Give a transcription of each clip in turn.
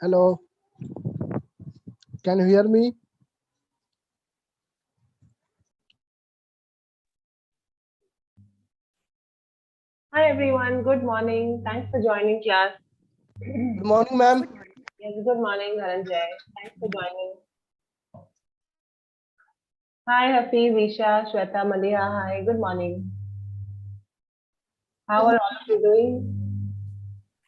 Hello, can you hear me? Hi everyone, good morning. Thanks for joining class. Good morning, ma'am. Yes, good morning, Dhananjay. Thanks for joining. Hi Hafiz, Isha, Shweta, Maliha. Hi, good morning. How are all of you doing?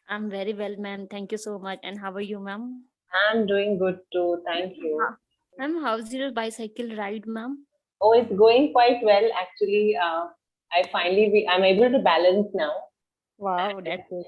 I'm very well, ma'am. Thank you so much. And how are you, ma'am? I'm doing good too. Thank you. Ma'am, how's your bicycle ride, ma'am? Oh, it's going quite well actually. I'm able to balance now. Wow, that's it.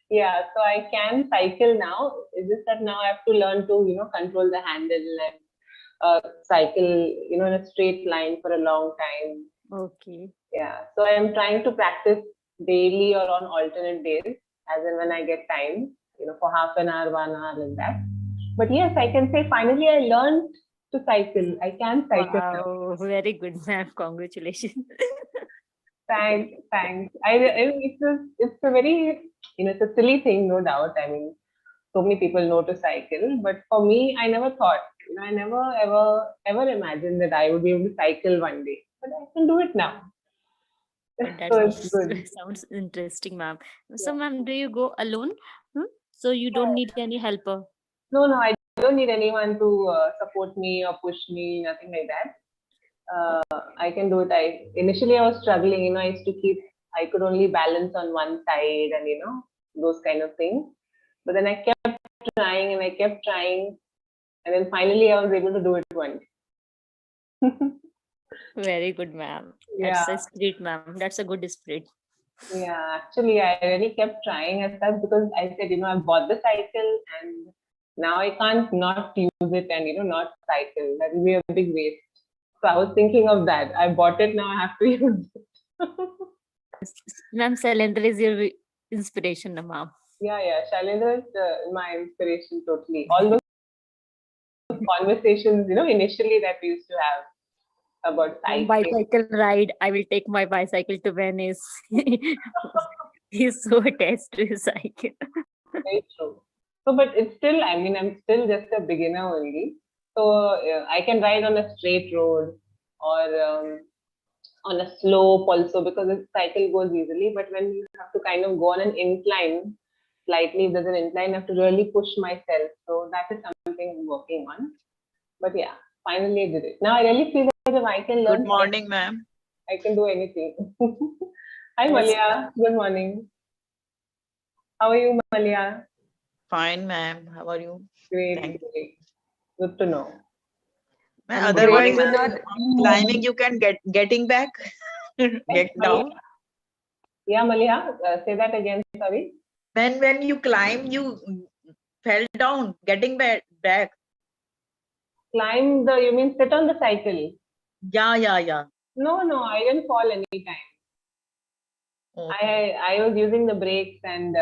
Yeah, so I can cycle now. It's just that now I have to learn to, control the handle and cycle, in a straight line for a long time. Okay. Yeah, so I am trying to practice daily or on alternate days, as in when I get time, for half an hour, 1 hour, like that. But yes, I can say finally I learned to cycle. I can cycle now. Wow, very good, ma'am. Congratulations. Thanks, thanks. It's a very, it's a silly thing, no doubt. I mean, so many people know to cycle, but for me, I never thought, I never ever imagined that I would be able to cycle one day, but I can do it now. That So it's good. sounds interesting, ma'am. So, ma'am, do you go alone? So you don't need any helper? No, I don't need anyone to support me or push me, nothing like that. I can do it. Initially I was struggling, I used to I could only balance on one side and those kind of things. But then I kept trying and I kept trying, and then finally I was able to do it one day. Very good, ma'am. Yeah. That's a spirit, ma'am. That's a good spirit. Yeah, actually, I really kept trying at that because I said, I bought the cycle and now I can't not use it and, not cycle. That will be a big waste. So I was thinking of that. I bought it, now I have to use it. Ma'am, Sailendra is your inspiration, ma'am. Yeah. Shailendra is my inspiration totally. All those conversations, initially that we used to have about cycling. Bicycle ride. I will take my bicycle to Venice. He's so attached to his cycle. Very true. So, but it's still, I'm still just a beginner only. So, I can ride on a straight road or on a slope also because the cycle goes easily. But when you have to kind of go on an incline, slightly, if there's an incline, I have to really push myself. So, that is something I'm working on. But yeah, finally I did it. Now I really feel that if I can learn. Good morning, ma'am. I can do anything. Hi, Yes. Malia. Good morning. How are you, Malia? Fine, ma'am. How are you? Great, Thank great. Good to know. Ma'am, I'm otherwise, good. on climbing, you can getting back, get down. Yeah, Malia, say that again. Sorry. When you climb, you fell down, getting back. Climb the. You mean sit on the cycle? Yeah. No, I didn't fall any time. Okay. I was using the brakes and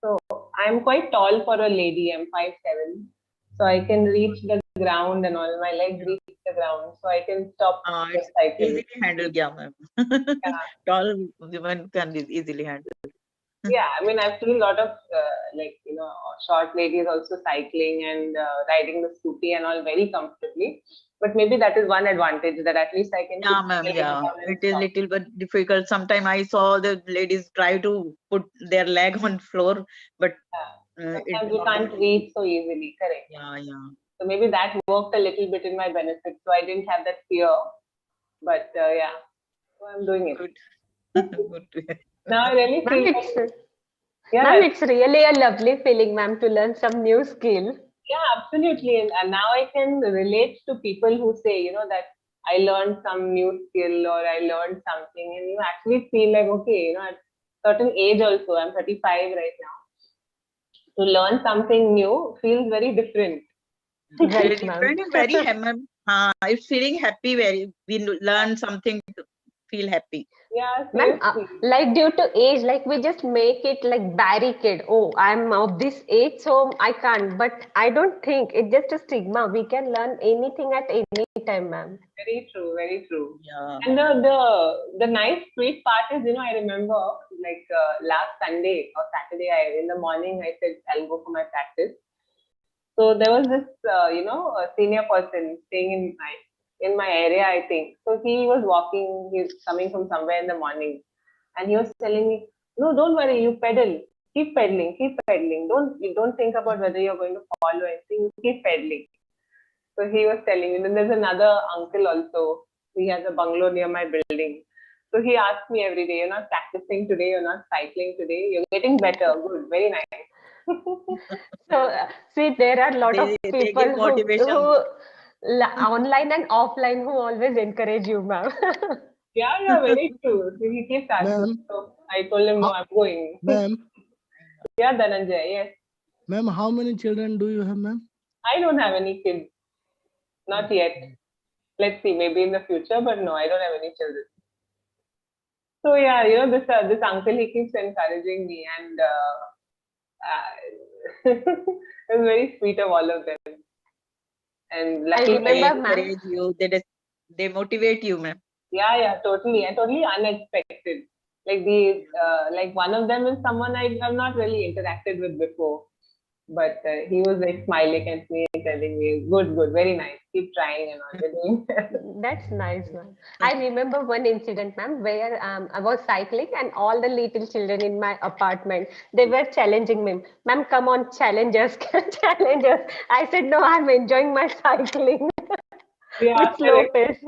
so I'm quite tall for a lady. I'm 5'7", so I can reach the ground and all. My legs reach the ground, so I can stop the It's cycle. easily handled, yeah, ma'am. Yeah. Tall women can easily handle. Yeah, I mean, I've seen a lot of short ladies also cycling and riding the scooty and all very comfortably. But maybe that is one advantage that at least I can. Yeah, ma'am. Yeah, it is little bit difficult. Sometimes I saw the ladies try to put their leg on floor, but Sometimes you can't reach so easily. Correct. Yeah. So maybe that worked a little bit in my benefit. So I didn't have that fear. But yeah, so I'm doing it. Good. Good to hear. Now I really feel Ma'am, it's really a lovely feeling, ma'am, to learn some new skill. Yeah, absolutely. And now I can relate to people who say, that I learned some new skill or I learned something, and you actually feel like, okay, at certain age also, I'm 35 right now. To learn something new feels very different. Right, Different ma'am. and very it's feeling happy. We learn something to feel happy. Yeah, Ma'am, seriously. like due to age, like we just make it like barricade. Oh, I'm of this age, so I can't. But I don't think it's just a stigma. We can learn anything at any time, ma'am. Very true, very true. Yeah. And the nice sweet part is, I remember like last Sunday or Saturday, in the morning I said I'll go for my practice. So there was this, a senior person staying in my area, I think. So he was walking. He's coming from somewhere in the morning, and he was telling me, "No, don't worry. You pedal. Keep pedaling. Keep pedaling. You don't think about whether you're going to fall or anything. You keep pedaling." So he was telling me. Then there's another uncle also. He has a bungalow near my building. So he asked me every day, "You're not practicing today. You're not cycling today. You're getting better. Good. Very nice." So see, there are a lot of They people give motivation. online and offline who always encourage you, ma'am. Yeah, very true. So he keeps asking. Ma'am, So I told him, no, how, I'm going. ma'am, Yeah, Dhananjay, yes. ma'am, how many children do you have, ma'am? I don't have any kids. Not yet. Let's see, maybe in the future, but no, I don't have any children. So yeah, this uncle, he keeps encouraging me, and it's very sweet of all of them. And I luckily, They remember, ma'am. encourage you. They motivate you, ma'am. yeah, totally, and totally unexpected. Like one of them is someone I have not really interacted with before, but he was like smiling at me and telling me, "Good, very nice. Keep trying and all. You're doing well." That's nice, ma'am. I remember one incident, ma'am, where I was cycling and all the little children in my apartment, they were challenging me. Ma'am, come on, challenge us, challenge us. I said, no, I'm enjoying my cycling Yeah, with slow correct. pace.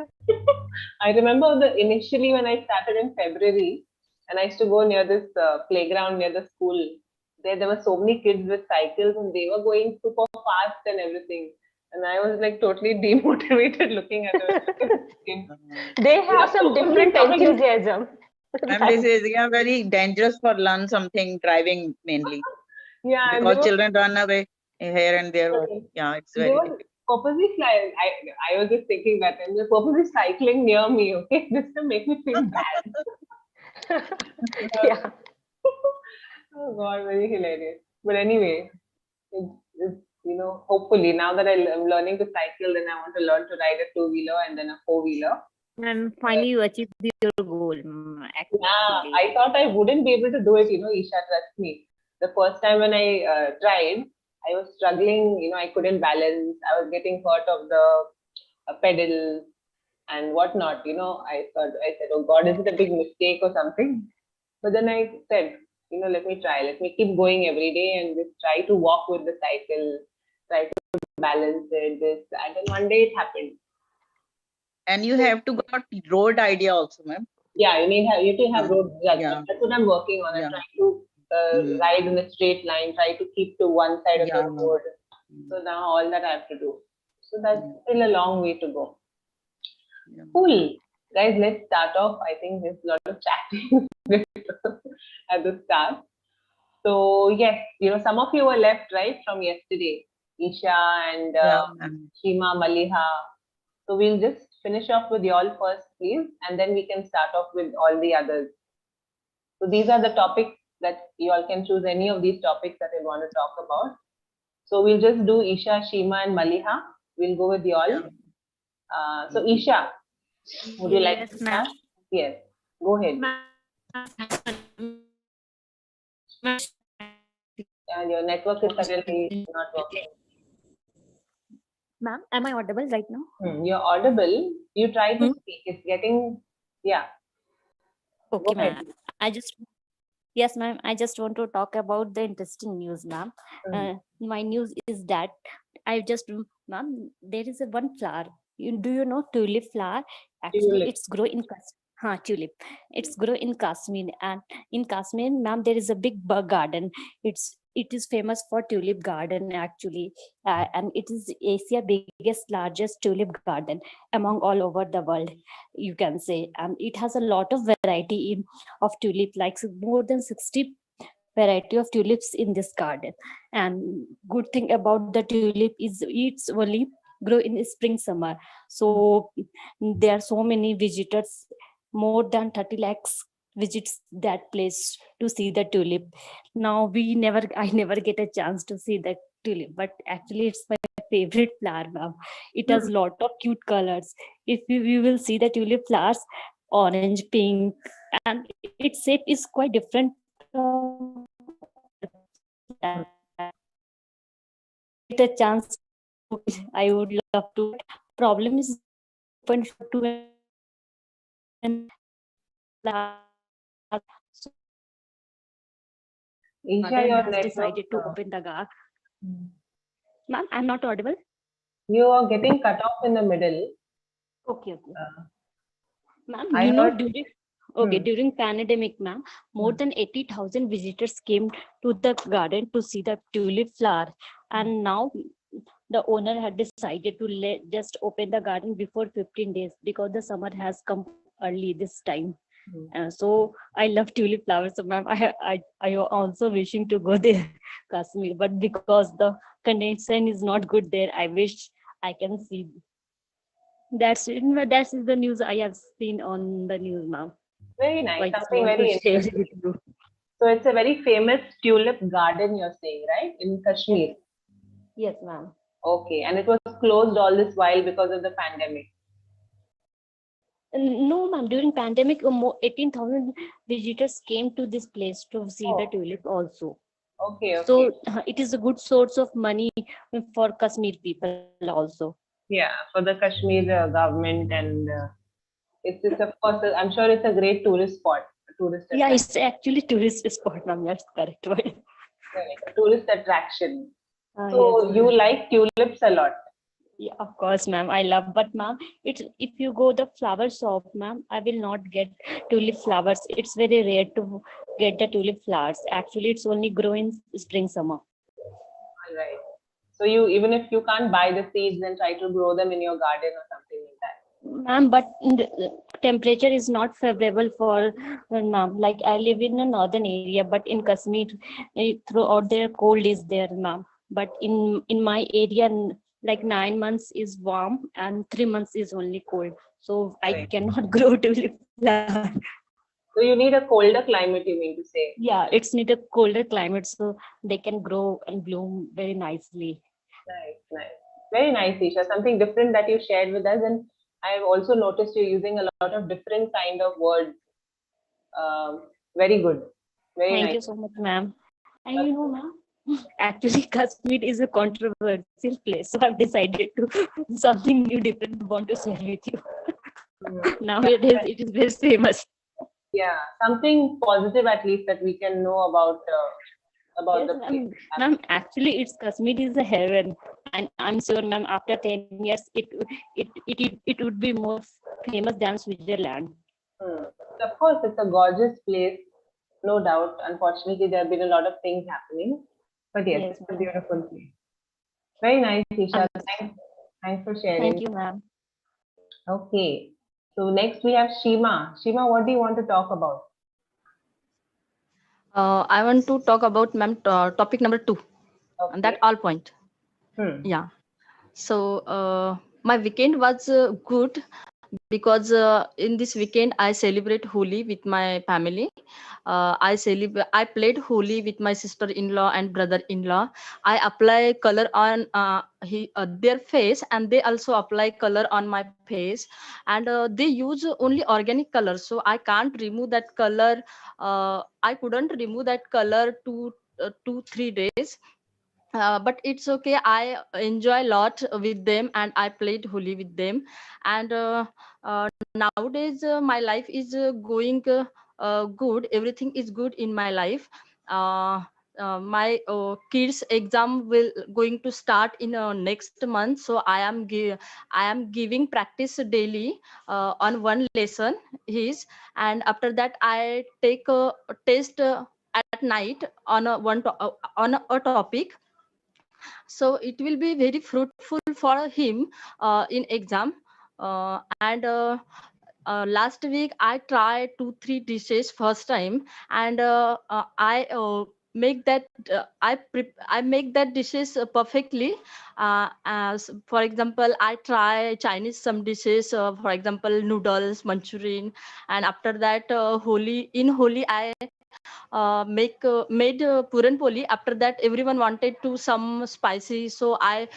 I remember initially when I started in February, and I used to go near this playground near the school. There were so many kids with cycles, and they were going super fast and everything. And I was like totally demotivated looking at them. Look at these kids. They They have are some purposely different coming in. enthusiasm. And this is very dangerous for learn something driving mainly Yeah, and because children run away here and there. Yeah, it's they very were difficult. purposely flying. I was just thinking that, and they're purposely cycling near me. Okay, just to make me feel bad. Yeah. Oh God, very hilarious. But anyway, it's hopefully now that I'm learning to cycle, then I want to learn to ride a two-wheeler and then a four-wheeler. And finally, you achieved your goal. Yeah, Actually, I thought I wouldn't be able to do it, Isha, trust me. The first time when I tried, I was struggling, I couldn't balance. I was getting hurt of the pedals and whatnot, I said, oh God, is it a big mistake or something? But then I said, let me try. Let me keep going every day and just try to walk with the cycle, try to balance it, this, and then one day it happened. And you have to got road idea also, ma'am. Yeah, you need to have road judgment. Yeah. That's what I'm working on. I'm trying to ride in a straight line, try to keep to one side of the road. So now all that I have to do. So that's still a long way to go. Cool. Guys, let's start off. I think there's a lot of chatting at the start. So yes, some of you were left, right, from yesterday. Isha and Shima, Maliha. So we'll just finish off with y'all first, please, and then we can start off with all the others. So these are the topics that you all can choose any of these topics that you want to talk about. So we'll just do Isha, Shima, and Maliha. We'll go with y'all. So Isha, would you like to start? Yes, go ahead. And your network is suddenly not working. Ma'am, am I audible right now? You're audible. You try to speak. It's getting, yeah. Okay, ma'am. Yes, ma'am. I just want to talk about the interesting news, ma'am. My news is that ma'am, there is one flower. Do you know tulip flower? Actually, it's grow in tulip. It's grow in Kashmir, and in Kashmir, ma'am, there is a big garden. It is famous for tulip garden actually, and it is Asia biggest largest tulip garden among all over the world, you can say, and it has a lot of variety of tulip, like more than 60 variety of tulips in this garden. And good thing about the tulip is it's only grow in spring summer, so there are so many visitors more than 30 lakhs visits that place to see the tulip. Now I never get a chance to see the tulip, but actually it's my favorite flower, ma'am. It has lot of cute colors. If you will see the tulip flowers, orange, pink, and its shape is quite different from get a chance. I would love to. Problem is open to an so Isha, garden your has network, decided to open the garden. Ma'am, I'm not audible. you are getting cut off in the middle. Okay. Uh, Ma'am, I heard. during pandemic, ma'am, more than 80,000 visitors came to the garden to see the tulip flower. And now the owner had decided to just open the garden before 15 days because the summer has come early this time. So I love tulip flowers. So ma'am, I also wishing to go there, Kashmir, but because the condition is not good there, I wish I can see. That's it. That is the news I have seen on the news, ma'am. Very So nice. I just Something want to very share interesting. with you. So it's a very famous tulip garden, you're saying, right? In Kashmir. Yes, ma'am. Okay. And it was closed all this while because of the pandemic. No, ma'am. During pandemic, 18,000 visitors came to this place to see the Oh. tulip also. Okay, okay. So it is a good source of money for Kashmir people also. Yeah, for the Kashmir government, and it's of course, I'm sure it's a great tourist spot, a tourist Yeah, attraction. it's actually tourist spot, ma'am. That's correct word. Like a tourist attraction. Yes, So ma'am. you like tulips a lot. Yeah, of course, ma'am. I love, but ma'am, it's if you go the flower shop, ma'am, I will not get tulip flowers. It's very rare to get the tulip flowers. Actually, it's only grow in spring, summer. All right. So you, even if you can't buy the seeds, then try to grow them in your garden or something like that. Ma'am, but the temperature is not favorable for ma'am. Like I live in a northern area, but in Kashmir, throughout there cold is there, ma'am. But in my area, like 9 months is warm and 3 months is only cold. So I Right. cannot grow tulip flower. So you need a colder climate, you mean to say? Yeah, it's need a colder climate so they can grow and bloom very nicely. Nice, nice. Very nice, Isha. Something different that you shared with us, and I've also noticed you're using a lot of different kind of words. Very good. Very Thank nice. you so much, ma'am. And you know, ma'am, actually, Kashmir is a controversial place, so I've decided to something new, different. Want to share with you. Nowadays, it is very famous. Yeah, something positive at least that we can know about Yes, the place. ma'am. Actually, it's Kashmir is a heaven, and I'm sure, ma'am, after 10 years, it would be more famous than Switzerland. Of course, it's a gorgeous place, no doubt. Unfortunately, there have been a lot of things happening, but yes, Yes, it's a ma'am. beautiful place. Very nice, Isha. Thanks for sharing. Thank you, ma'am. Okay, so next we have Shima. Shima, what do you want to talk about? I want to talk about ma'am topic number 2, Okay. and that all point. Yeah. So my weekend was good because in this weekend I celebrate Holi with my family. I played Holi with my sister-in-law and brother-in-law. I apply color on their face, and they also apply color on my face. And they use only organic color, so I can't remove that color. I couldn't remove that color 2-3 days. But it's okay. I enjoy a lot with them, and I played Holi with them. And nowadays, my life is going good. Everything is good in my life. My kids' exam will going to start in next month, so I am giving practice daily on one lesson. His And after that, I take a test at night on a topic, so it will be very fruitful for him in exam. And last week I tried 2-3 dishes first time, and I make that I make that dishes perfectly. As for example, I try Chinese some dishes, for example noodles, Manchurian, and after that Holi I made puran poli. After that everyone wanted to some spicy, so I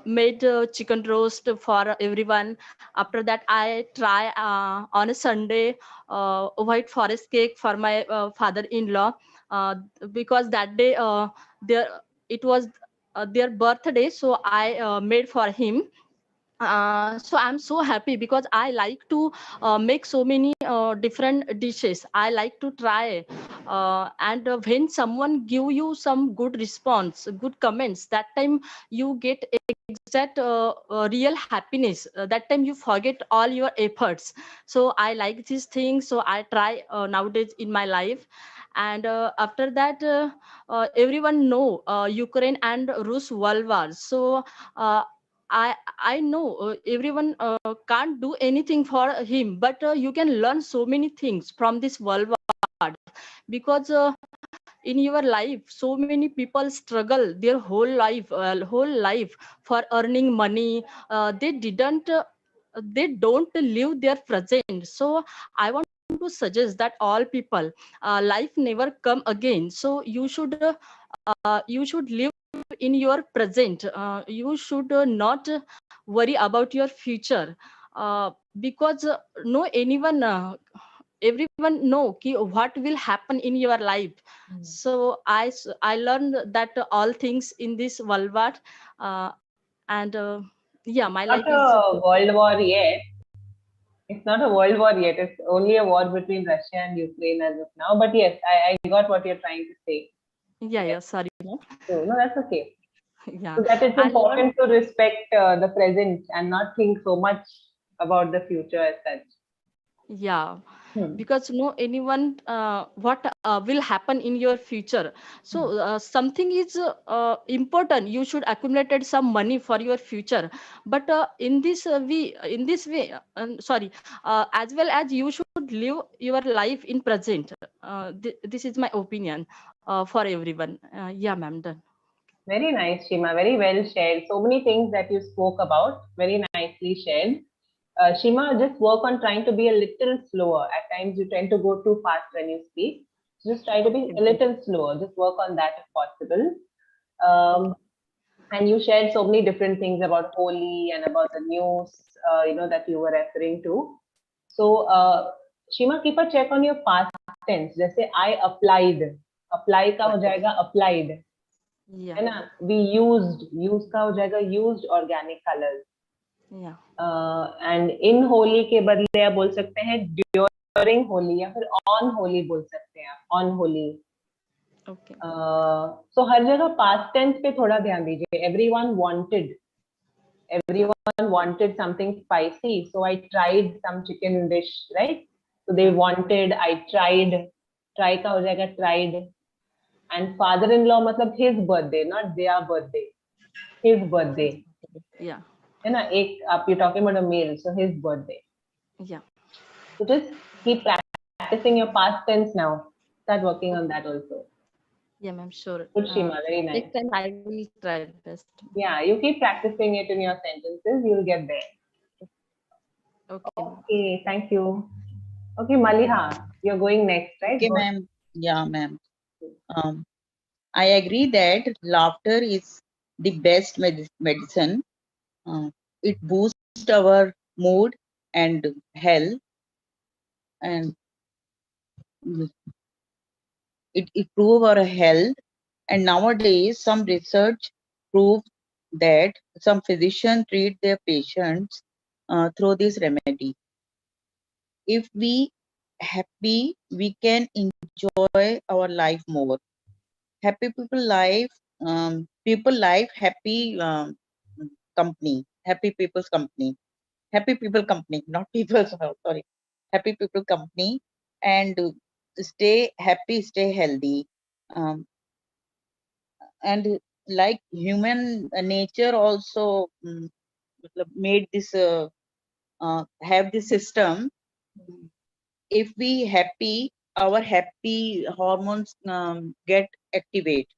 made chicken roast for everyone. After that I try on a Sunday white forest cake for my father-in-law, uh, because that day their it was their birthday, so I made for him. So I'm so happy because I like to make so many different dishes. I like to try, and when someone give you some good response, good comments, that time you get exact real happiness. That time you forget all your efforts. So I like these things, so I try nowadays in my life. And after that everyone know Ukraine and Rus world war. So uh, I know everyone can't do anything for him, but you can learn so many things from this world war, because in your life so many people struggle their whole life for earning money. They don't live their present. So I want to suggest that all people, life never come again. So you should live in your present. You should not worry about your future, because no anyone everyone know ki what will happen in your life. So I learned that all things in this world war, uh, and yeah, my Not life is a world war yet. It's not a world war yet. It's only a war between Russia and Ukraine as of now. But yes, I got what you're trying to say. yeah, Yes. sorry, ma'am. So, no, that's okay. Yeah, So that it's I learned. important to respect the present and not think so much about the future as such. Yeah, Hmm. because no anyone what will happen in your future. So something is important, you should accumulated some money for your future. But in this way sorry, as well as you should live your life in present. This is my opinion for everyone. Yeah, ma'am, done. Very nice, Shima. Very well shared. So many things that you spoke about. Very nicely shared. Shima, just work on trying to be a little slower. At times, you tend to go too fast when you speak. Just try to be Okay, a little slower. Just work on that if possible. okay. And you shared so many different things about Holi and about the news, that you were referring to. So, Shima, keep a check on your past tense. जैसे I applied, apply का हो जाएगा applied, Yeah, है ना? We use का हो जाएगा used organic colors. yeah. And in Holi के बदले आप बोल सकते हैं ड्यूरिंग होली या फिर ऑन होली बोल सकते हैं आप ऑन होली. Okay. सो हर जगह पास्ट टेंस पे थोड़ा ध्यान दीजिए. Everyone wanted something spicy, so I tried some chicken dish, right? So they Yeah, wanted, I tried. Try का हो जाएगा tried. And father-in-law मतलब his birthday, not their birthday. His birthday. yeah, है ना? एक आप you're talking about a male, so his birthday. yeah. So just keep practicing your past tense now. Start working on that also. Yeah, ma'am, sure. Good, Shima. Very nice. Next time I will try best. Yeah, you keep practicing it in your sentences, you'll get there. Okay, ma'am. Okay, thank you. Okay, Maliha, you're going next, right? Okay, Go ahead. ma'am. Yeah, ma'am. I agree that laughter is the best medicine. It boosts our mood and health, and it improve our health. And nowadays, some research proves that some physicians treat their patients through this remedy. If we happy, we can enjoy our life more. Happy people life happy company, happy people's company, happy people company, not people. Sorry, happy people company, and stay happy, stay healthy. Um, and like human nature also made this have this system. If we happy, our happy hormones get activate,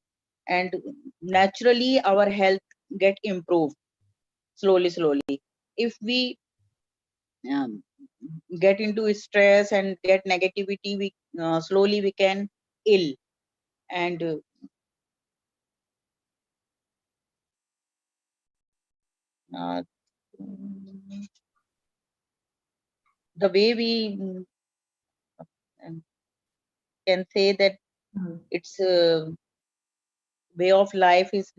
and naturally our health get improved slowly. If we um, get into stress and get negativity, we slowly we can ill. And uh, the way we um, can say that it's a way of life is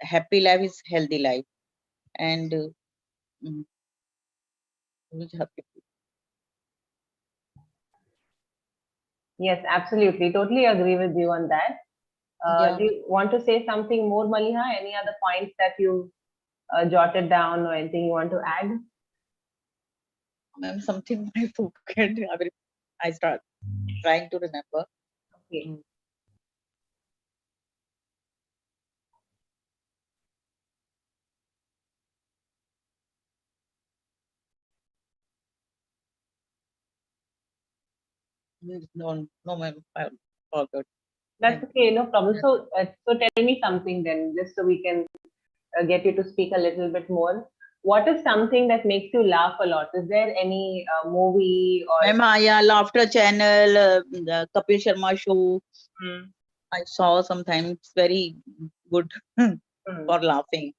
happy life is healthy life. And mm, Yes, absolutely. Totally agree with you on that. yeah, Do you want to say something more, Maliha? Any other points that you jotted down or anything you want to add? ma'am, something I forget. I start trying to remember. Okay. Mm. No, ma'am, I forgot. That's okay, no problem. So tell me something then, just so we can get you to speak a little bit more. What is something that makes you laugh a lot? Is there any movie or? Ma'am, yeah, Laughter Channel, the Kapil Sharma show. Hmm. I saw sometimes. It's very good for laughing.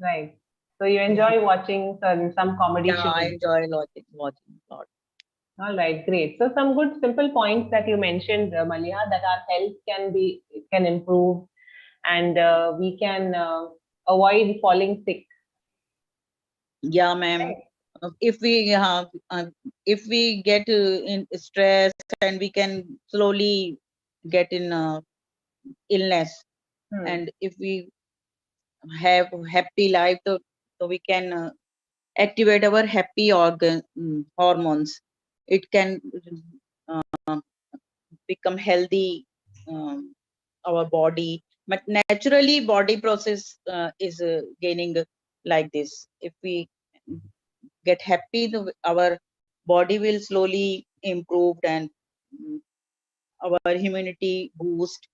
Right. So you Yeah, enjoy watching some comedy yeah, I shows. enjoy watching a lot. All right, great. So some good simple points that you mentioned, Malia, that our health can improve, and we can avoid falling sick. Yeah, ma'am. Right. If we have, if we get in stress, and we can slowly get in illness, Hmm. and if we have happy life, so we can activate our happy hormones. It can uh, become healthy, our body, but naturally body process is gaining like this. If we get happy, our body will slowly improve, and mm, our immunity boost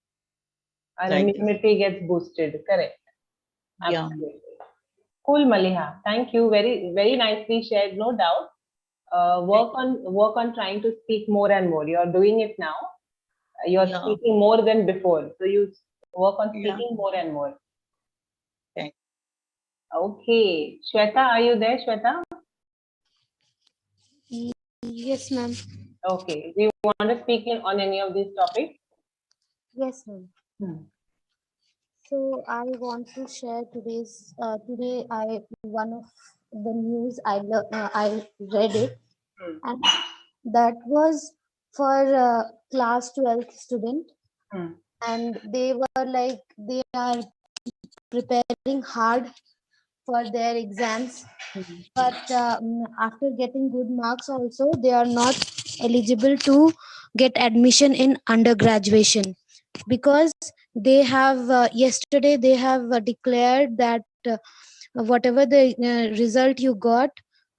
Our like this. immunity gets boosted. Correct. Yeah, Absolutely. Cool, Maliha. Thank you. Very, very nicely shared, no doubt. thank Work on trying to speak more and more. You're doing it now. You're yeah, speaking more than before. So you work on yeah, speaking more and more. thank Okay. Shweta, are you there, Shweta? Yes, ma'am. Okay. Do you want to speak on any of these topics? Yes, ma'am. Hmm. So I want to share today I one of the news I read it, Hmm. and that was for class 12th student, Hmm. and they were like they are preparing hard for their exams, Hmm. but after getting good marks also they are not eligible to get admission in undergraduation, because they have yesterday they have declared that whatever the result you got,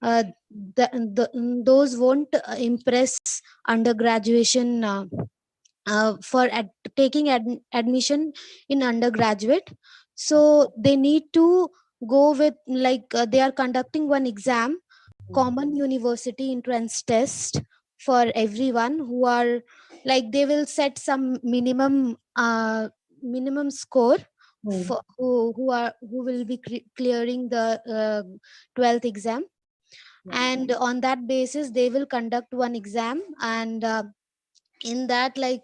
uh, those won't impress undergraduation for taking admission in undergraduate. So they need to go with like they are conducting one exam, common university entrance test, for everyone who are like they will set some minimum score Hmm. for who will be clearing the 12th exam, and on that basis they will conduct one exam, and in that like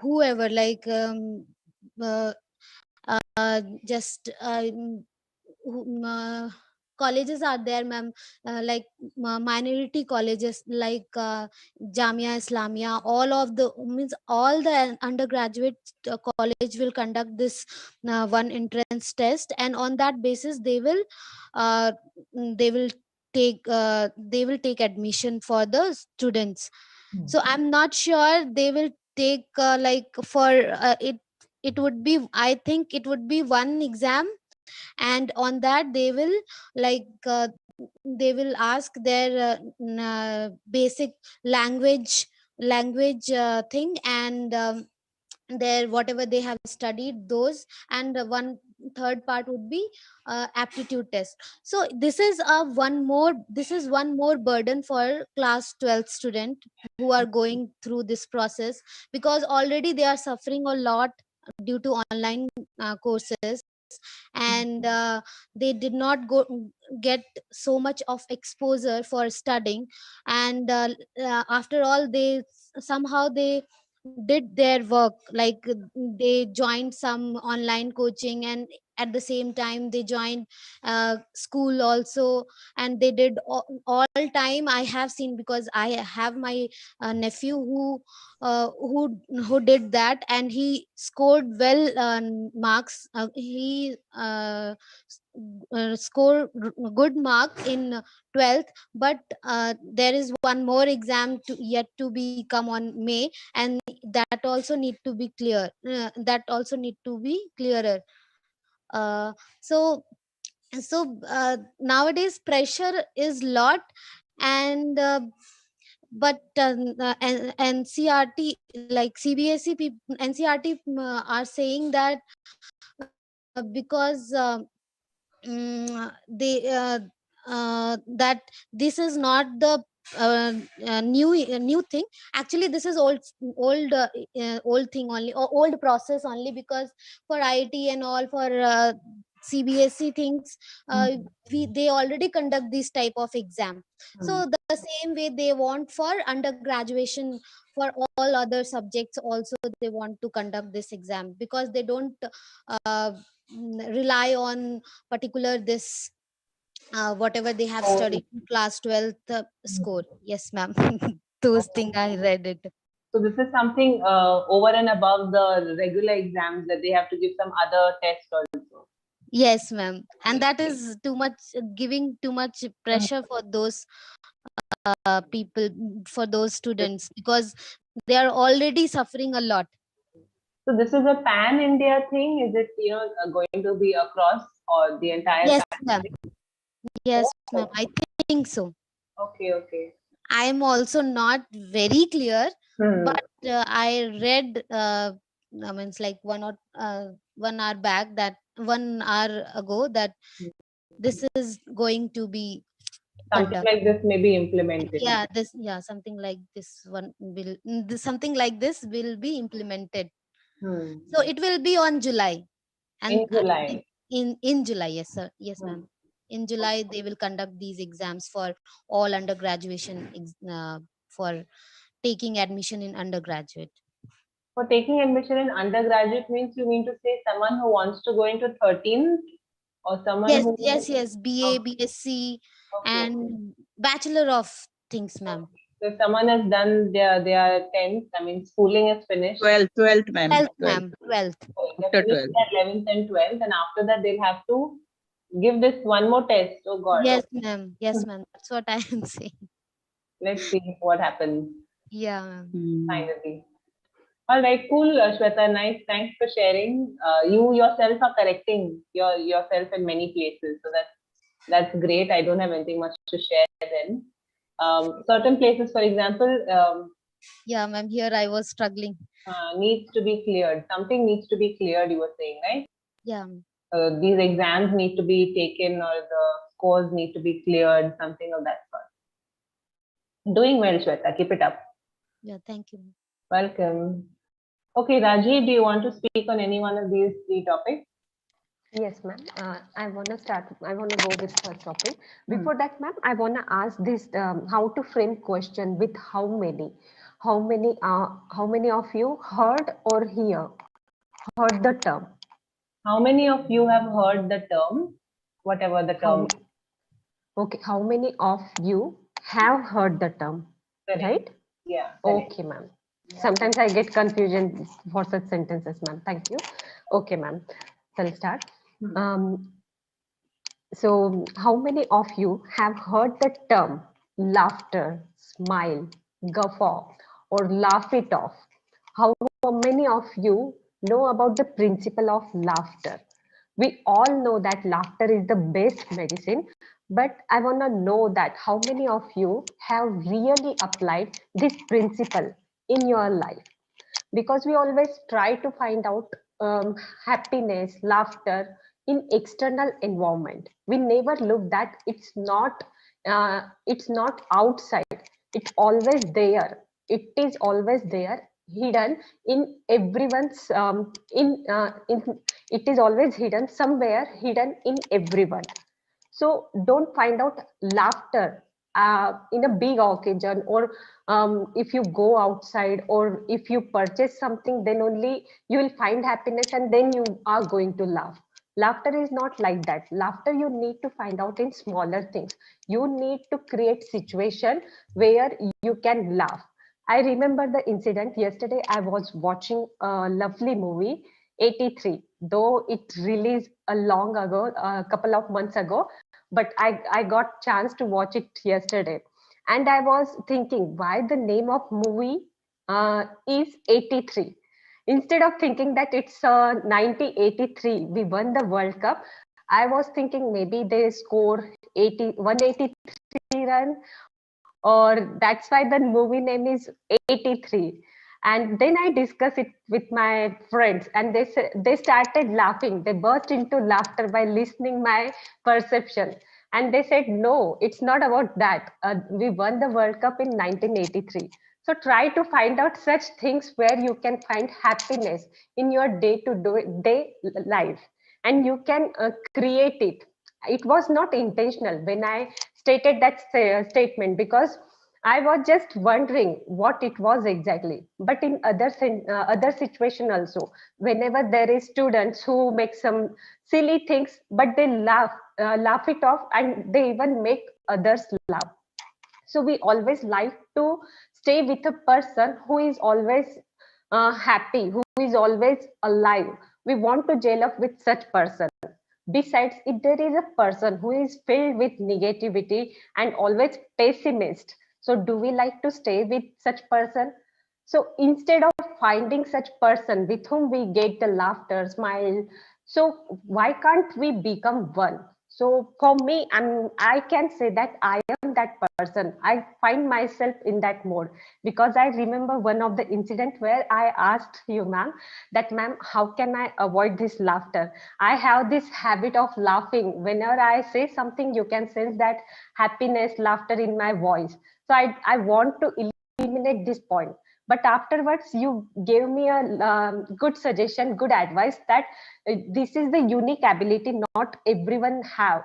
whoever like uh, just colleges are there, ma'am, like minority colleges like Jamia Islamia, all of the means all the undergraduate college will conduct this one entrance test, and on that basis uh, they will they will take admission for the students. Hmm. So I'm not sure they will take like for it would be, I think it would be one exam, and on that they will like they will ask their basic language language thing, and their whatever they have studied those, and one third part would be aptitude test. So this is one more burden for class 12th student who are going through this process, because already they are suffering a lot due to online courses, and they did not get so much of exposure for studying, and after all they somehow they did their work, like they joined some online coaching, and at the same time they joined school also, and they did all time. I have seen, because I have my nephew who did that, and he scored well marks. He scored good mark in 12th, but there is one more exam yet to be come on May, and that also need to be that also need to be clearer. uh, so nowadays pressure is lot, and but NCRT, like CBSE people, NCRT are saying that because they that this is not the new thing. Actually this is old thing only, or old process only, because for IT and all, for CBSE things, they already conduct this type of exam. So the same way they want for undergraduation, for all other subjects also they want to conduct this exam, because they don't uh, rely on particular this whatever they have Oh. studied in class 12th score. Yes ma'am. Those things I read it. So this is something over and above the regular exams, that they have to give some other test also. Yes ma'am, and that is too much, giving too much pressure for those people, for those students, because they are already suffering a lot. So this is a pan India thing. Is it, going to be across or the entire Yes ma'am. country? Yes ma'am, I think so. Okay, okay. I am also not very clear, Hmm. but I read I mean, it's like 1 hour back, that 1 hour ago, that this is going to be Something conducted. like this may be implemented. Something like this something like this will be implemented. Hmm. So it will be on July, and In July. in July, yes sir, yes ma'am. In July they will conduct these exams for all undergraduation for taking admission in undergraduate. For taking admission in undergraduate means you mean to say someone who wants to go into 13th, or someone Yes, who. yes, BA, BSc, Okay. and bachelor of things ma'am. So if someone has done their 10th, I mean schooling is finished. 12th, ma'am. 12th 12th. ma'am, 12th. They're After finished 12th. their 11th and 12th, and after that they'll have to give this one more test. Oh God. Yes ma'am, yes ma'am, that's what I am saying. Let's see what happens Yeah ma'am. finally. All right, cool, Shweta. Nice. Thanks for sharing. You yourself are correcting yourself in many places, so that's great. I don't have anything much to share then. Certain places, for example, Yeah ma'am, here I was struggling. needs to be cleared. Something needs to be cleared. You were saying, right? Yeah ma'am. These exams need to be taken, or the scores need to be cleared. Something of that sort. Doing well, Shweta. Keep it up. Yeah, thank you. Welcome. Okay, Raji, do you want to speak on any one of these three topics? Yes, ma'am. I want to go with first topic. Before that, ma'am, I want to ask this, how to frame question with how many? How many of you heard or heard the term? How many of you have heard the term, whatever the term? Okay, how many of you have heard the term? Correct. Right? Yeah. Correct. Okay, ma'am. Sometimes I get confusion for such sentences, ma'am. Thank you. Okay, ma'am. So I'll start. So how many of you have heard the term laughter, smile, guffaw, or laugh it off? How many of you know about the principle of laughter? We all know that laughter is the best medicine, but I want to know that how many of you have really applied this principle in your life? Because we always try to find out happiness, laughter in external environment. We never look that it's not outside. It's always there. It is always there, hidden in everyone's in it is always hidden somewhere, hidden in everyone. So don't find out laughter in a big occasion, or if you go outside, or if you purchase something, then only you will find happiness and then you are going to laugh. Laughter is not like that. Laughter you need to find out in smaller things. You need to create situation where you can laugh. I remember the incident yesterday. I was watching a lovely movie, 83, though it released a long ago, a couple of months ago, but I got chance to watch it yesterday. And I was thinking why the name of movie is 83. Instead of thinking that it's 1983, we won the World Cup, I was thinking maybe they score 183 run, or that's why the movie name is 83. And then I discussed it with my friends, and they started laughing. They burst into laughter by listening my perception, and they said, no, it's not about that. We won the World Cup in 1983. So try to find out such things where you can find happiness in your day life, and you can create it. It was not intentional when I stated that statement, because I was just wondering what it was exactly. But in other situation also, whenever there is students who make some silly things, but they laugh it off, and they even make others laugh. So we always like to stay with a person who is always happy, who is always alive. We want to gel up with such person. Besides, if there is a person who is filled with negativity and always pessimist, so do we like to stay with such person? So instead of finding such person with whom we get the laughter, smile, so why can't we become one? So for me, I can say that I am that person. I find myself in that mode, because I remember one of the incident where I asked you, ma'am, that ma'am, how can I avoid this laughter? I have this habit of laughing. Whenever I say something, you can sense that happiness, laughter in my voice. So I want to eliminate this point. But afterwards, you gave me a good suggestion, good advice, that this is the unique ability not everyone have.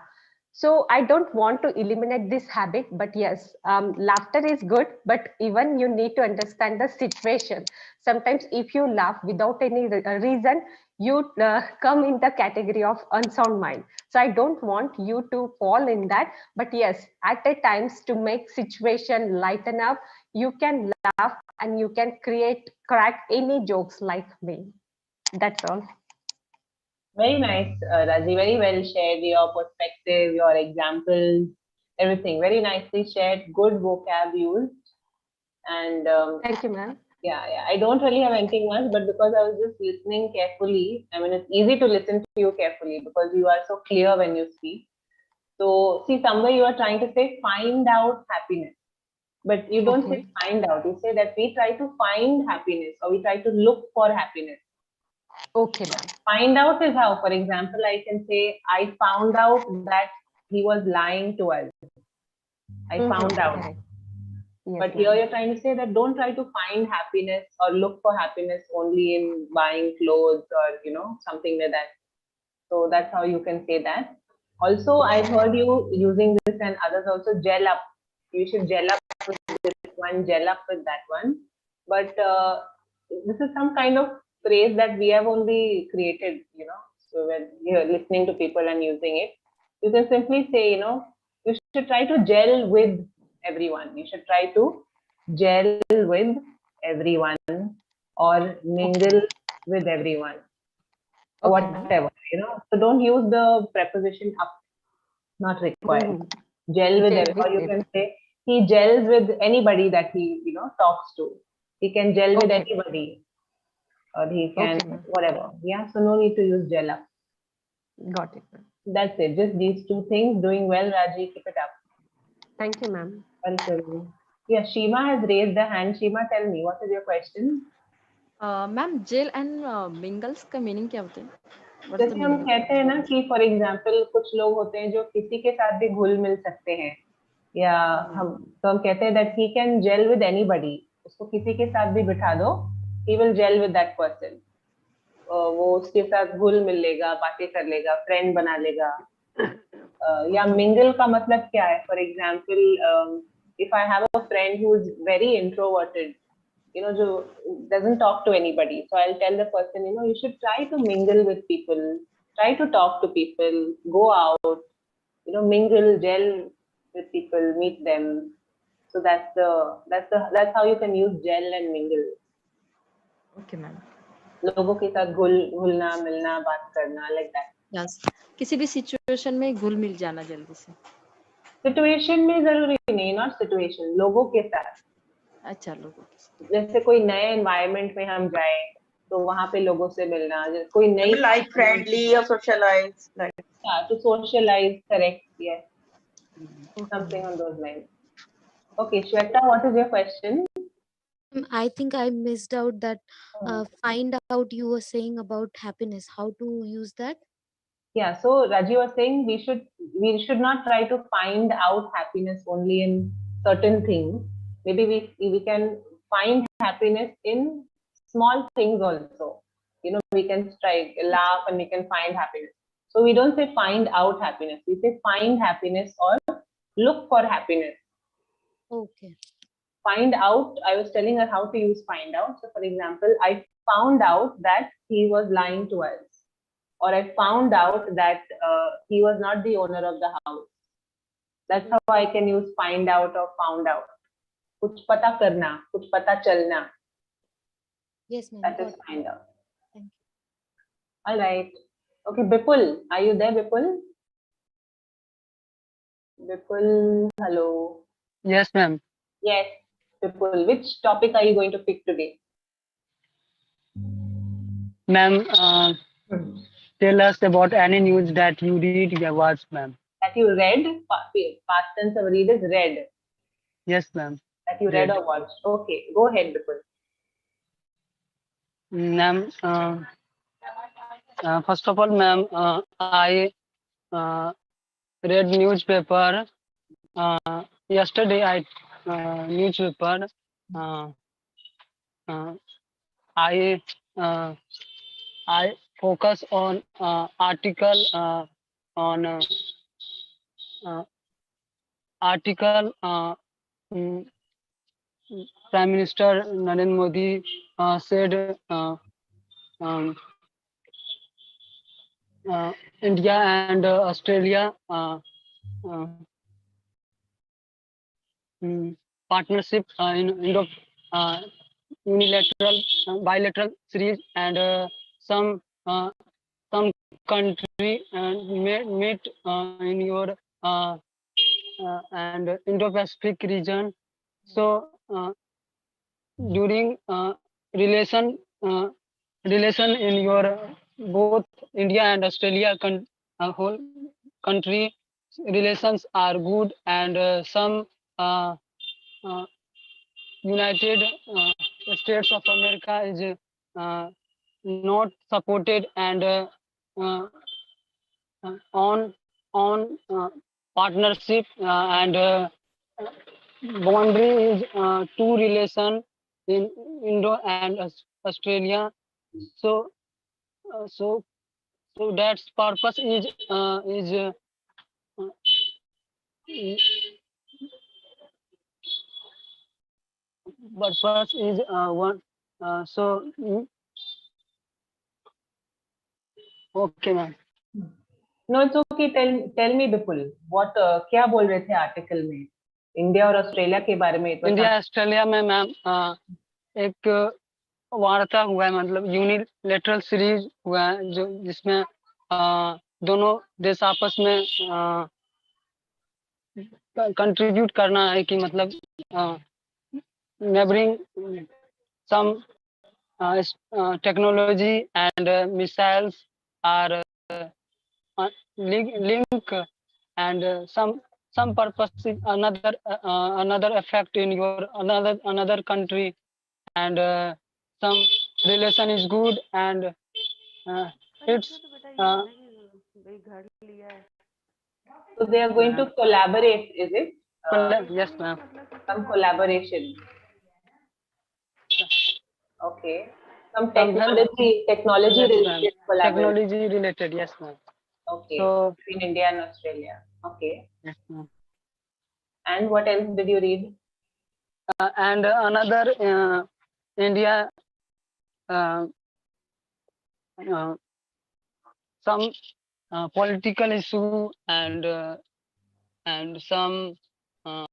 So I don't want to eliminate this habit, but yes, laughter is good, but even you need to understand the situation. Sometimes if you laugh without any reason, you come in the category of unsound mind. So I don't want you to fall in that, but yes, at a times, to make situation lighten up, you can laugh and you can crack any jokes like me. That's all. Very nice, Raji. Very well shared. Your perspective, your examples, everything. Very nicely shared. Good vocab used. And Thank you, ma'am. yeah, I don't really have anything much, but because I was just listening carefully, I mean, it's easy to listen to you carefully because you are so clear when you speak. So, see, somewhere you are trying to say, find out happiness. But you don't say find out. You say that we try to find happiness, or we try to look for happiness. Okay, ma'am. Find out is how, for example, I can say, I found out that he was lying to us. I found out. Correct. Yes, But here you're trying to say that don't try to find happiness or look for happiness only in buying clothes or, something like that. So that's how you can say that. Also, I've heard you using this and others also, gel up. You should gel up with this one, gel up with that one. But this is some kind of phrase that we have only created, so when you're listening to people and using it, you can simply say, you should try to gel with everyone. You should try to gel with everyone or mingle with everyone. Or whatever, So don't use the preposition up, not required. Gel with everyone. Or you can say he gels with anybody that he, talks to. He can gel with anybody. Or he can, whatever. Yeah, so no need to use gel up. Got it. That's it. Just these two things. Doing well, Raji. Keep it up. Thank you, ma'am. Welcome. Yeah, Shima has raised the hand. Shima, tell me, what is your question? Ma'am gel and mingles का meaning क्या होता है? What's the जैसे हम meaning? कहते हैं ना कि फॉर एग्जाम्पल कुछ लोग होते हैं जो किसी के साथ भी घुल मिल सकते हैं, या हम कहते हैं that he can gel with anybody. उसको किसी के साथ भी बिठा दो, he will gel with that person. वो उसके साथ घुल मिल लेगा, बातें कर लेगा, फ्रेंड बना लेगा. या मिंगल का मतलब क्या है? For example if I have a friend who is very introverted, जो doesn't talk to anybody, so I'll tell the person, you should try to mingle with people, try to talk to people, go out, mingle, gel with people, meet them. So that's how you can use gel and mingle. Okay, ma'am. लोगों के साथ घुलना मिलना, बात करना, like that. Yes. किसी भी situation में घुल मिल जाना जल्दी से. सिचुएशन में जरूरी नहीं, नॉट सिचुएशन, लोगों के साथ. अच्छा, लोगों के साथ. जैसे कोई नए एनवायरनमेंट में हम जाए तो वहां पे लोगों से मिलना, कोई नई Like friendly or socialize, like to socialize, correct, yes, something on those lines. Okay, Shweta, what is your question? I think I missed out that find out you were saying about happiness. How to use that? Yeah, so Raji was saying we should not try to find out happiness only in certain things. Maybe we can find happiness in small things also. We can laugh and we can find happiness. So we don't say find out happiness. We say find happiness or look for happiness. Okay. Find out, I was telling her how to use find out. So for example, I found out that he was lying to us. Or I found out that he was not the owner of the house. That's how I can use find out or found out. कुछ पता करना, कुछ पता चलना. Yes, ma'am. That is find out. Thank you. All right. Okay, Bipul, are you there, Bipul? Bipul, hello. Yes, ma'am. Yes, Bipul. Which topic are you going to pick today? Ma'am, tell us about any news that you read or watch, ma'am. That you read, past tense of read is read. Yes, ma'am. That you read or watched. Okay, go ahead, Bipul. Ma'am, first of all, ma'am, I read newspaper. Yesterday, I newspaper. I focus on article on article. Prime Minister Narendra Modi said India and Australia partnership in Indo unilateral bilateral series, and some country meet in your and Indo-Pacific region. So during relation in your both India and Australia whole country relations are good, and some United States of America is not supported, and on partnership and boundary is two relation in Indo and Australia. So so that's purpose is purpose is one. Okay, ma'am. No, it's okay. Tell me, Bipul, what क्या बोल रहे थे article में? India और Australia के बारे में. India Australia में मैम एक वार्ता हुआ है, मतलब यूनिलेटरल सीरीज हुआ है जो जिसमें दोनों देश आपस में कंट्रीब्यूट करना है कि मतलब neighbouring some technology and missiles are link and some some purpose is another effect in your another country, and some relation is good, and it's So they are going to collaborate, is it? yes ma'am. Some collaboration. Okay. Some Some help. technology Yes, related ma'am. collaboration. Technology related, yes ma'am. Okay. So Between India and Australia. Okay. yes ma'am. And what else did you read? And another India, uh, uh, some political issue, and some uh,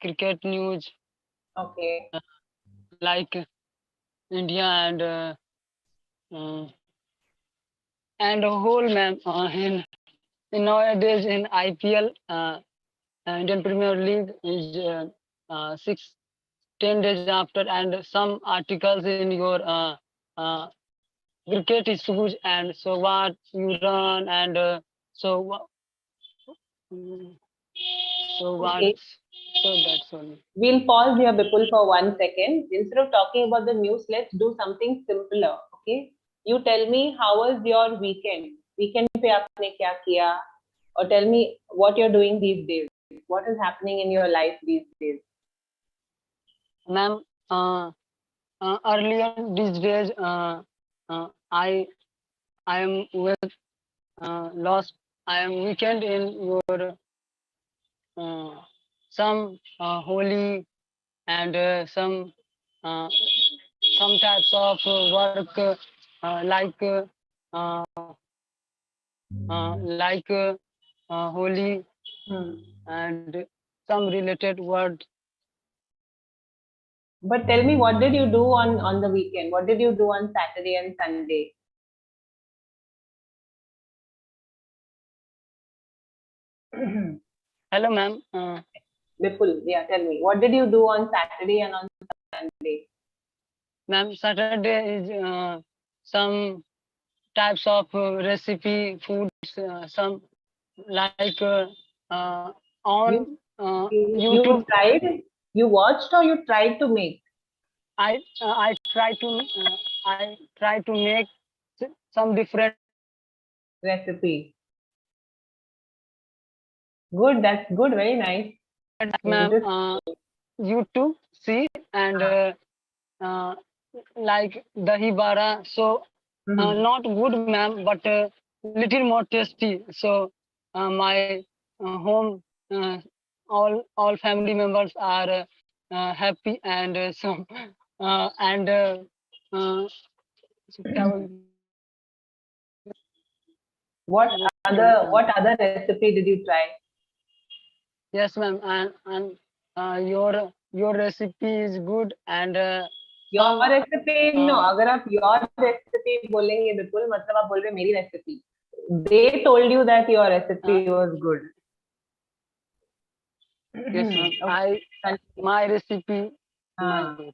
cricket news, Okay. like India uh, and a whole ma'am, in nowadays in IPL, Indian Premier League is 10 days after, and some articles in your uh, cricket issues, and so what you run, and so mm, so what, Okay. so that's all. We'll pause here, Bipul, for 1 second. Instead of talking about the news, let's do something simpler. Okay. You tell me, how was your weekend? Weekend pe aapne kya kiya? Or tell me what you're doing these days. What is happening in your life these days? Ma'am, earlier these days, I am with lost. I am weekend in your some holy, and uh, some types of work, like holy, and some related words. But tell me, what did you do on the weekend? What did you do on Saturday and Sunday? Hello, ma'am. Bipul, yeah, tell me, what did you do on Saturday and on Sunday? Ma'am, Saturday is some types of recipe foods, some like on You YouTube. tried, you watched, or you tried to make? I try to make some different Recipe. Good, that's good, very nice. ma'am, Interesting. YouTube see, and uh, like dahi bara. So not good, ma'am, but little more tasty. So my home, all family members are happy, and so and so क्या बोल- What other recipe did you try? yes, ma'am, and your recipe is good, and Your some recipe, no, अगर आप your recipe बोलेंगे बिल्कुल मतलब आप बोल रहे मेरी recipe. They told you that your recipe was good. yes, ma'am. Okay. My recipe, हाँ, good.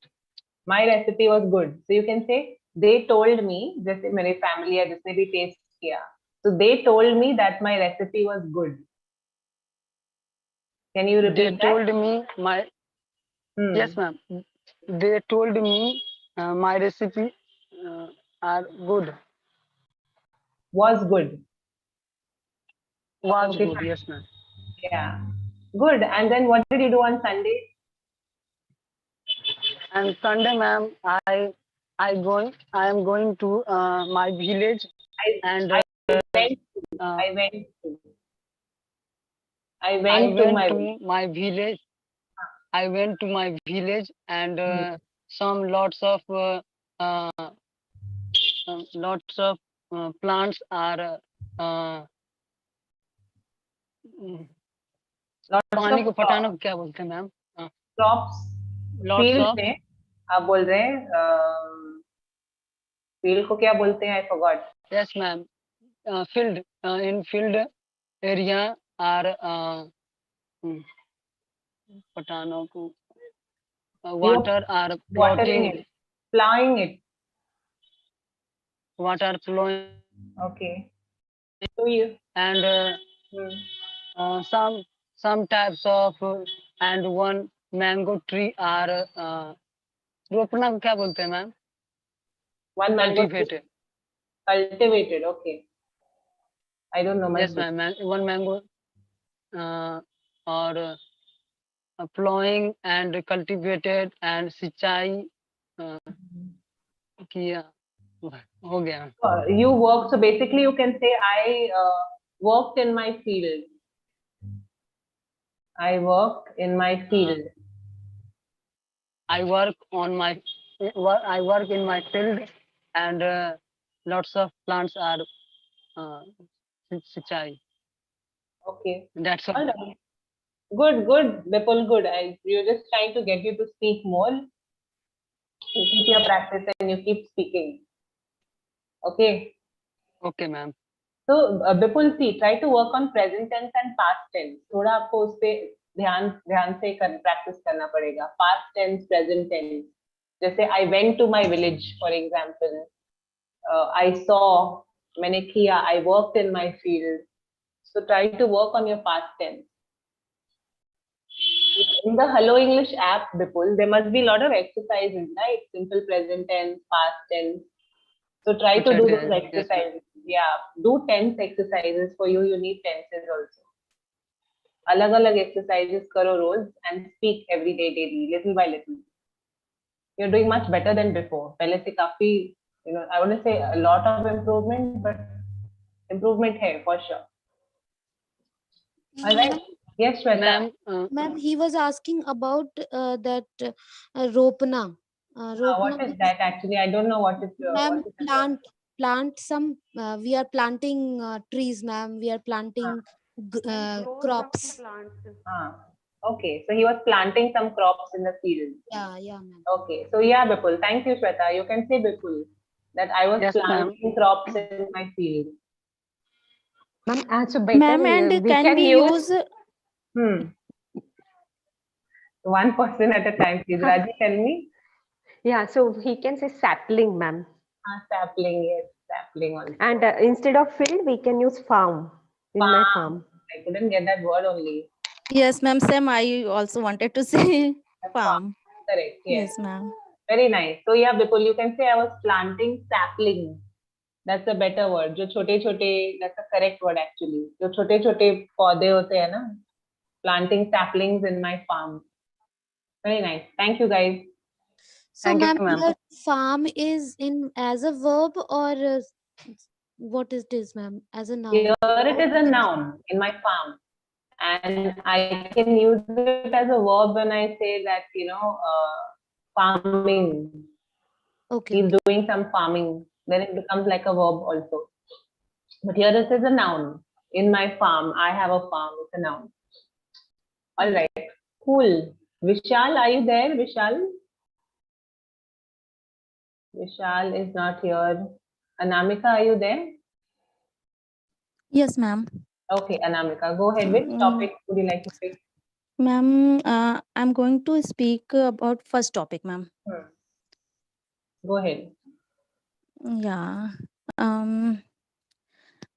my recipe was good. So you can say they told me, जैसे मेरे family है जिसने भी taste किया, so they told me that my recipe was good. Can you repeat They that? told me my yes, ma'am. They told me my recipe are good. Was good. Was Okay, good. fine. Yes, ma'am. Yeah. Good. And then what did you do on Sunday? And Sunday, ma'am, I am going to my village, and I went to, uh, I went to, I I went to went my to my village. I went to my village, and some uh, lots of plants are uh, lots पानी को of पटाने को क्या बोलते हैं ma'am? crops. Lots Field of में आप बोल रहे हैं field को क्या बोलते हैं? I forgot. yes, ma'am. Field in field area are पटानों को water are Watering floating, it, plowing it. water flowing, Okay. So you. and Hmm. some some types of and one mango tree are रोपना को क्या बोलते हैं ma'am? One mango tree Cultivated. cultivated. Okay. I don't know much. Yes, ma'am. One mango or plowing and cultivated and सिंचाई किया हो गया. You work. So basically, you can say I worked in my field. I work in my field. I work in my field, and lots of plants are सिंचाई. Okay. That's all. All right. Good, good, Bipul, good. We're just trying to get you to speak more. You keep your practice and you keep speaking. Okay. Okay, ma'am. So, Bipul, see, try to work on present tense and past tense. थोड़ा आपको उस पे ध्यान से practice करना पड़ेगा. Past tense, present tense. जैसे I went to my village, for example. I saw, मैंने किया, I worked in my field. So try to work on your past tense. In the Hello English app, Bipul, there must be a lot of exercises, right? Simple present tense, past tense. So try to do those exercises. Yeah, do tense exercises. For you, you need tenses also. Alag exercises karo roz and speak every day, daily, little by little. You're doing much better than before. Pehle se kafi, I wouldn't say a lot of improvement, but improvement hai for sure. All right. Yes, Shweta. Ma'am, he was asking about that ropna. What is that actually? I don't know what is. Ma'am, plant some. We are planting trees, ma'am. We are planting crops. Okay, so he was planting some crops in the field. Yeah, ma'am. Okay, so yeah, Bipul. Thank you, Shweta. You can say, Bipul, that I was planting crops in my field. Ma'am, so better Ma'am, and can we use one person at a time, please. Raji, tell me. Yeah, so he can say sapling, ma'am. Sapling, yes, sapling also. And instead of field, we can use farm. In my farm. I couldn't get that word only. Yes, ma'am. Sam, I also wanted to say farm. Correct. Yes, ma'am. Very nice. So yeah, Bipul, you can say I was planting sapling. That's a better word. जो छोटे-छोटे, that's a correct word actually. जो छोटे-छोटे पौधे होते हैं ना, planting saplings in my farm. Very nice. Thank you, guys. So, ma'am, farm is in as a verb or what is this, ma'am? As a noun? Here it is a noun in my farm, and I can use it as a verb when I say that farming. Okay. He's doing some farming. Then it becomes like a verb also. But here this is a noun. In my farm, I have a farm. It's a noun. All right. Cool. Vishal, are you there? Vishal? Vishal is not here. Anamika, are you there? Yes, ma'am. Okay, Anamika, go ahead. Which topic would you like to pick? Ma'am, I'm going to speak about first topic, ma'am. Go ahead. Yeah.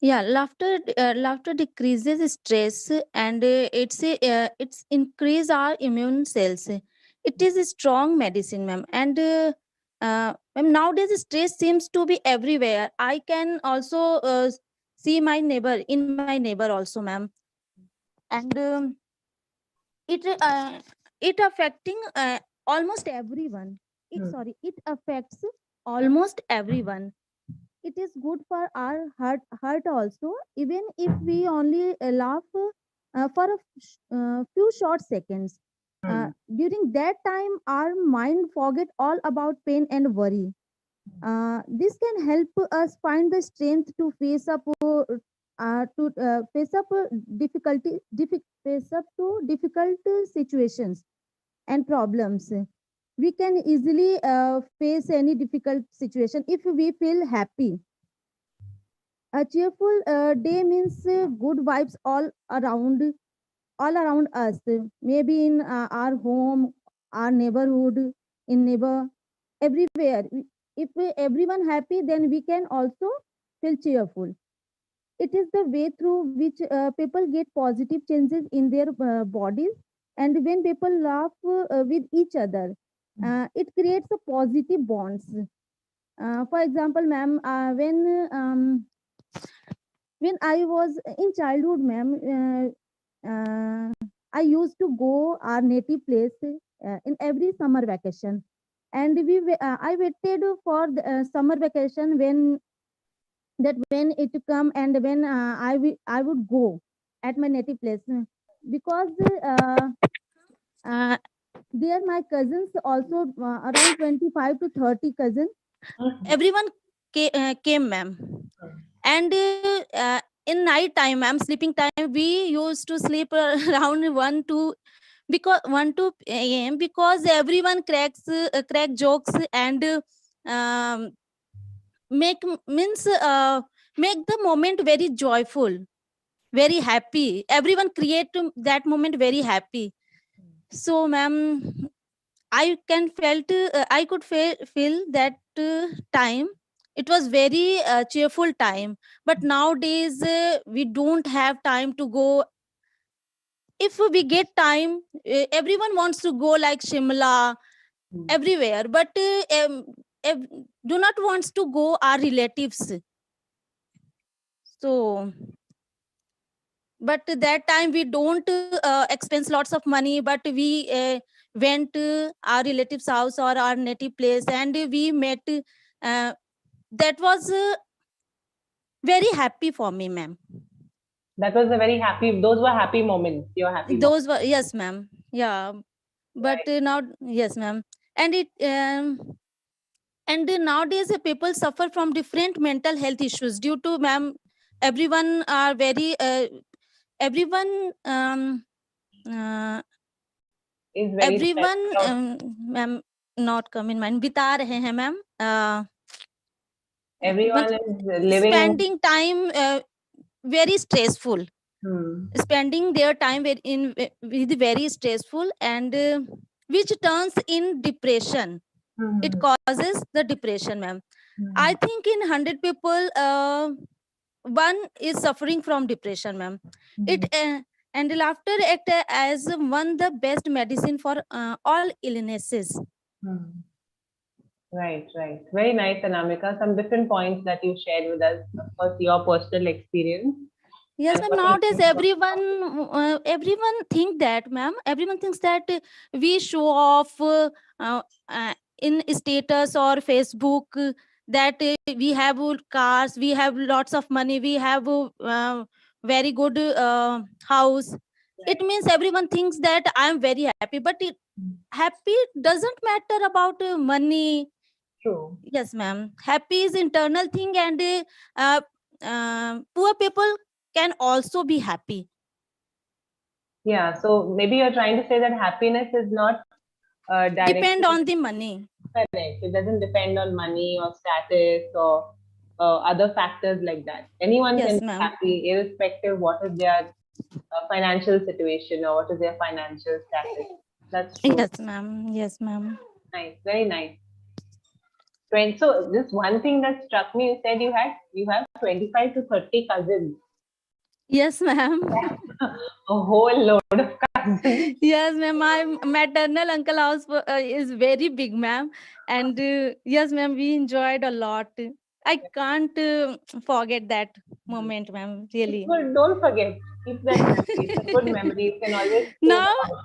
Laughter decreases stress and it's increase our immune cells. It is a strong medicine, ma'am. And ma'am, nowadays stress seems to be everywhere. I can also see my neighbor also, ma'am. And it affecting almost everyone. It affects almost everyone. It is good for our heart also, even if we only laugh for a few short seconds. During that time, our mind forget all about pain and worry. This can help us find the strength to face up difficult situations and problems. We can easily face any difficult situation if we feel happy. A cheerful day means good vibes all around us, maybe in our home, our neighborhood, in neighbor, everywhere. If everyone happy, then we can also feel cheerful. It is the way through which people get positive changes in their bodies. And when people laugh with each other, it creates a positive bonds. For example, ma'am, when I was in childhood, ma'am, I used to go our native place in every summer vacation, and I waited for the summer vacation when it come, and when I would go at my native place, because uh, uh, there my cousins also, around 25 to 30 cousins, everyone came, ma'am. And in night time, ma'am, sleeping time, we used to sleep around 1 to a.m. because everyone crack jokes and um, make means make the moment very joyful, very happy. Everyone create that moment very happy. So, ma'am, I could feel that time. It was very cheerful time. But nowadays, we don't have time to go. If we get time, everyone wants to go like Shimla, everywhere. But do not wants to go our relatives. So, but that time we don't expense lots of money, but we went to our relatives house or our native place, and we met. That was very happy for me, ma'am. That was a very happy, those were happy moments. Your happy Those were, yes, ma'am. Yeah. But now, yes, ma'am. And nowadays people suffer from different mental health issues due to, ma'am, everyone are very everyone is very everyone stressed out. ma'am, not come in mind, बिता रहे हैं, ma'am. Everyone is living spending time very stressful. Hmm. Spending their time with very stressful, and which turns in depression. It causes the depression, ma'am. I think in 100 people, one is suffering from depression, ma'am. It and laughter act as one the best medicine for all illnesses. Right, right. Very nice, Anamika. Some different points that you shared with us. Of course, your personal experience. Yes, And ma'am. what you Nowadays, everyone think that, ma'am. Everyone thinks that we show off in status or Facebook that we have cars, we have lots of money, we have very good house. It means everyone thinks that I am very happy, but happy doesn't matter about money. True. Yes, ma'am. Happy is internal thing, and poor people can also be happy. Yeah, so maybe you're trying to say that happiness is not Depend on the money. Correct. It doesn't depend on money or status or other factors like that. Anyone Yes, can be ma'am. happy irrespective what is their financial situation or what is their financial status. That's true. Yes, ma'am. Yes, ma'am. Nice, very nice. So this one thing that struck me, you said you have 25 to 30 cousins. Yes, ma'am. A whole load of cousins. Yes, ma'am. My maternal uncle house is very big, ma'am. And yes, ma'am, we enjoyed a lot. I can't forget that moment, ma'am. Really. But don't forget, keep that memory. It's a good memory. You can always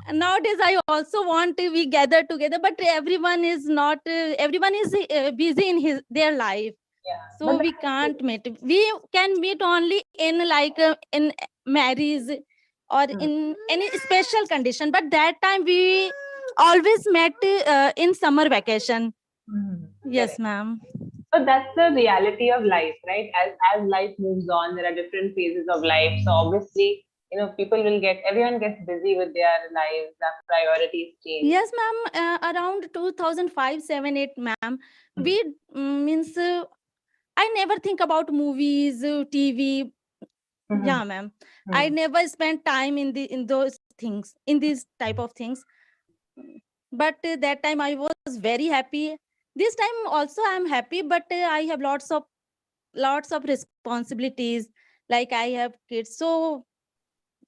Nowadays I also want to we gather together, but everyone is not. Everyone is busy in their life. Yeah. So we can't meet. We can meet only in like in marriage or in any special condition. But that time we always met in summer vacation. Yes, ma'am. So that's the reality of life, right? As life moves on, there are different phases of life. So obviously, everyone gets busy with their lives, their priorities change. Yes, ma'am. Around 2005, 7, 8, ma'am. We means I never think about movies, TV. Yeah, ma'am. I never spent time in those things, in these type of things. But that time I was very happy. This time also I'm happy, but I have lots of responsibilities. like I have kids. So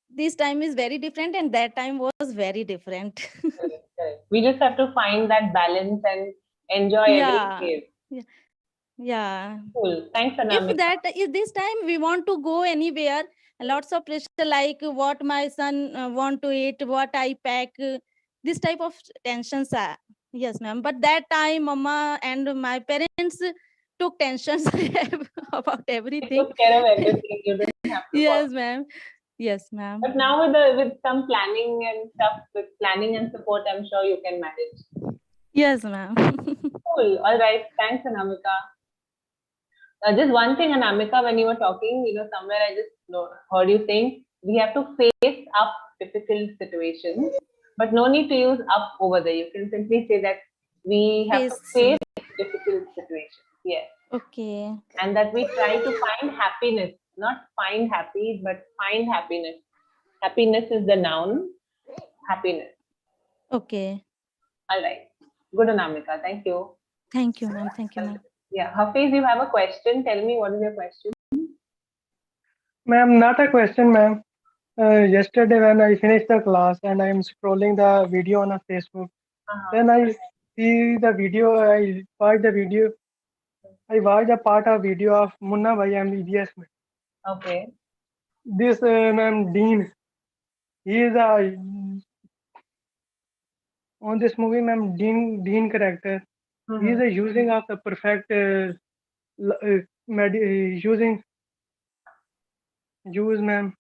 this time is very different and that time was very different. Correct. We just have to find that balance and enjoy every Yeah. phase. Yeah. Cool. Thanks, Anamika. If this time we want to go anywhere, lots of pressure, like what my son want to eat, what I pack, this type of tensions are. Yes, ma'am. But that time, mama and my parents took tensions about They everything. took care of everything. You didn't have to Yes, ma'am. Yes, ma'am. But now with some planning and stuff, with planning and support, I'm sure you can manage. Yes, ma'am. Cool. All right. Thanks, Anamika. Just one thing, Anamika, when you were talking, somewhere I just heard you saying we have to face up difficult situations, but no need to use up over there. You can simply say that we have to face difficult situations. Yes. Okay. And that we try to find happiness, not find happy, but find happiness. Happiness is the noun. Happiness. Okay. All right. Good, Anamika. Thank you. Thank you, ma'am. Thank you, ma'am. Yeah. Hafiz, you have a question. Tell me, what is your question? Ma'am, not a question, ma'am. Yesterday when I finished the class and I am scrolling the video on a Facebook, then I see the video, I watch a part of video of Munna Bhai MBBS. Okay. This ma'am Dean, he is a on this movie, ma'am, Dean character. He is a using of the perfect use, ma'am.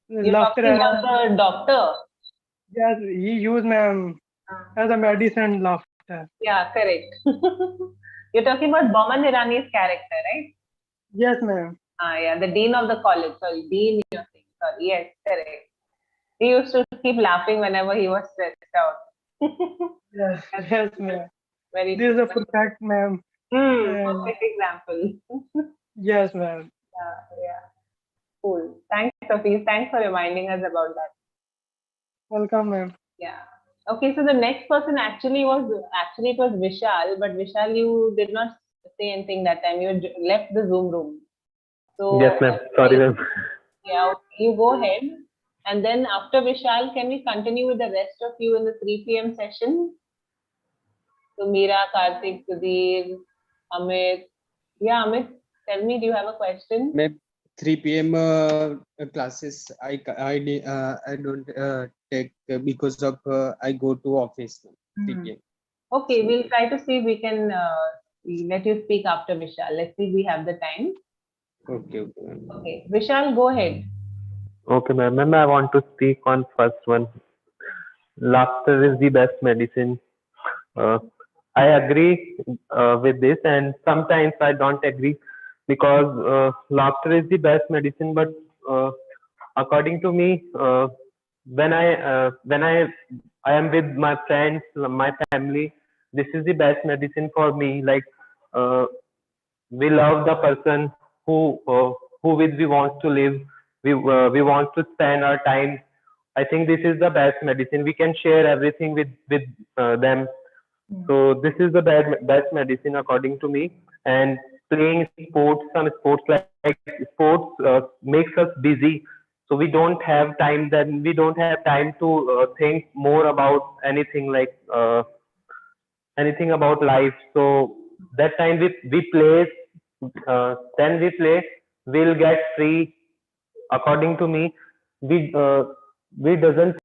You're Laughter talking about the doctor. Yes, he used, ma'am, as a medicine, laughter. Yeah, correct. You're talking about Boman Irani's character, right? Yes, ma'am. Yeah, the dean of the college. Sorry, dean. You're saying. Sorry, yes, correct. He used to keep laughing whenever he was stressed out. Yes, yes, ma'am. Very. This is a perfect, ma'am. Perfect example. Yes, ma'am. Yeah. Cool. Thanks, Sophie. Thanks for reminding us about that. Welcome, ma'am. Yeah. Okay, so the next person it was Vishal, but Vishal, you did not say anything that time. You left the Zoom room. So yes, ma'am. Sorry, ma'am. Yeah, you go ahead. And then after Vishal, can we continue with the rest of you in the 3 p.m. session? So Meera, Karthik, Sudhir, Amit. Yeah, Amit, tell me, do you have a question? Ma'am, 3 p.m. Classes I don't take because of I go to office 3 p.m. Okay, we'll try to see if we can let you speak after Vishal. Let's see if we have the time. Okay. Okay, Vishal, go ahead. Okay, ma'am. Ma'am, I want to speak on first one. Laughter is the best medicine. I agree with this, and sometimes I don't agree because laughter is the best medicine. But according to me, when I am with my friends, my family, this is the best medicine for me. Like we love the person who with we want to live. We want to spend our time. I think this is the best medicine. We can share everything with them. So this is the best medicine according to me. And playing sports, some sports like sports makes us busy. So we don't have time. Then we don't have time to think more about anything like anything about life. So that time we play. Then we play. We'll get free. According to me, we doesn't